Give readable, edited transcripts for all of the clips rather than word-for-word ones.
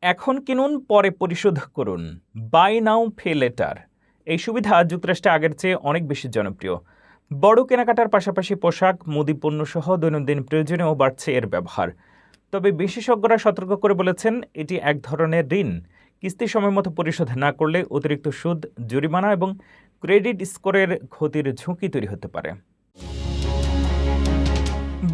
এখন কিনুন পরে পরিশোধ করুন, বাই নাও পে লেটার। এই সুবিধা যুক্তরাষ্ট্রে আগের চেয়ে অনেক বেশি জনপ্রিয়। বড় কেনাকাটার পাশাপাশি পোশাক, মুদি পণ্যসহ দৈনন্দিন প্রয়োজনেও বাড়ছে এর ব্যবহার। তবে বিশেষজ্ঞরা সতর্ক করে বলেছেন, এটি এক ধরনের ঋণ। কিস্তি সময়মতো পরিশোধ না করলে অতিরিক্ত সুদ, জরিমানা এবং ক্রেডিট স্কোরের ক্ষতির ঝুঁকি তৈরি হতে পারে।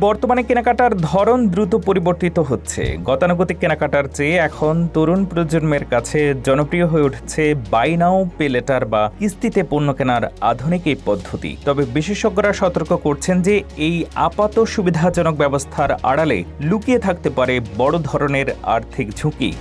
বর্তমানে কেনাকাটার ধরন দ্রুত পরিবর্তিত হচ্ছে। গতানুগতিক কেনাকাটার চেয়ে এখন তরুণ প্রজন্মের কাছে জনপ্রিয় হয়ে উঠছে বাই নাও পে লেটার বা কিস্তিতে পণ্য কেনার আধুনিক এই পদ্ধতি। তবে বিশেষজ্ঞরা সতর্ক করছেন যে এই আপাত সুবিধাজনক ব্যবস্থার আড়ালে লুকিয়ে থাকতে পারে বড় ধরনের আর্থিক ঝুঁকি।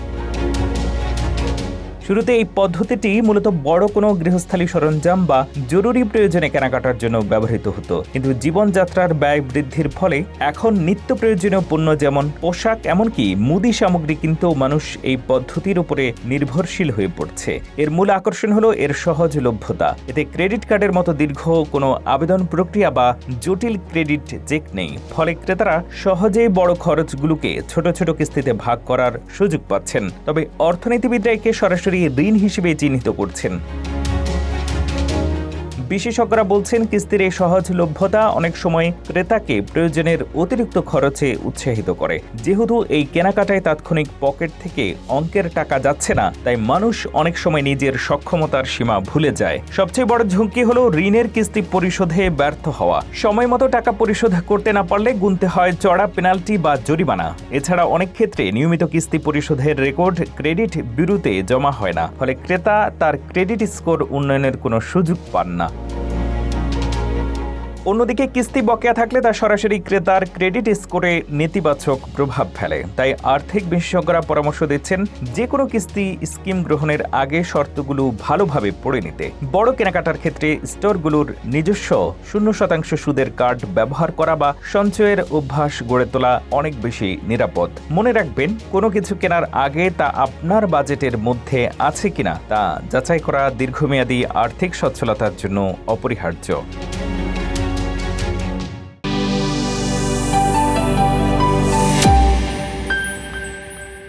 শুরুতে এই পদ্ধতিটি মূলত বড় কোনো গৃহস্থালী সরঞ্জাম বা জরুরি প্রয়োজনে কেনাকাটার জন্য ব্যবহৃত হতো, কিন্তু জীবনযাত্রার ব্যয় বৃদ্ধির ফলে এখন নিত্য প্রয়োজনীয় পণ্য যেমন পোশাক, এমনকি মুদি সামগ্রী কিনতেও মানুষ এই পদ্ধতির উপরে নির্ভরশীল হয়ে পড়ছে। এর মূল আকর্ষণ হলো এর সহজলভ্যতা। এতে ক্রেডিট কার্ডের মতো দীর্ঘ কোনো আবেদন প্রক্রিয়া বা জটিল ক্রেডিট চেক নেই। ফলে ক্রেতারা সহজেই বড় খরচগুলোকে ছোট ছোট কিস্তিতে ভাগ করার সুযোগ পাচ্ছেন। তবে অর্থনীতিবিদরা একে সরাসরি ঋণ হিসেবে চিহ্নিত করছেন। বিশেষজ্ঞরা বলছেন, কিস্তির এই সহজলভ্যতা অনেক সময় ক্রেতাকে প্রয়োজনের অতিরিক্ত খরচে উৎসাহিত করে। যেহেতু এই কেনাকাটায় তাৎক্ষণিক পকেট থেকে অঙ্কের টাকা যাচ্ছে না, তাই মানুষ অনেক সময় নিজের সক্ষমতার সীমা ভুলে যায়। সবচেয়ে বড় ঝুঁকি হলো ঋণের কিস্তি পরিশোধে ব্যর্থ হওয়া। সময় মতো টাকা পরিশোধ করতে না পারলে গুনতে হয় চড়া পেনাল্টি বা জরিমানা। এছাড়া অনেক ক্ষেত্রে নিয়মিত কিস্তি পরিশোধের রেকর্ড ক্রেডিট ব্যুরোতে জমা হয় না, ফলে ক্রেতা তার ক্রেডিট স্কোর উন্নয়নের কোনো সুযোগ পান না। অন্যদিকে কিস্তি বকেয়া থাকলে তা সরাসরি ক্রেতার ক্রেডিট স্কোরে নেতিবাচক প্রভাব ফেলে। তাই আর্থিক বিশেষজ্ঞরা পরামর্শ দিচ্ছেন, যে কোনো কিস্তি স্কিম গ্রহণের আগে শর্তগুলো ভালোভাবে পড়ে নিতে। বড় কেনাকাটার ক্ষেত্রে স্টোরগুলোর নিজস্ব 0% সুদের কার্ড ব্যবহার করা বা সঞ্চয়ের অভ্যাস গড়ে তোলা অনেক বেশি নিরাপদ। মনে রাখবেন, কোনো কিছু কেনার আগে তা আপনার বাজেটের মধ্যে আছে কিনা তা যাচাই করা দীর্ঘমেয়াদী আর্থিক সচ্ছলতার জন্য অপরিহার্য।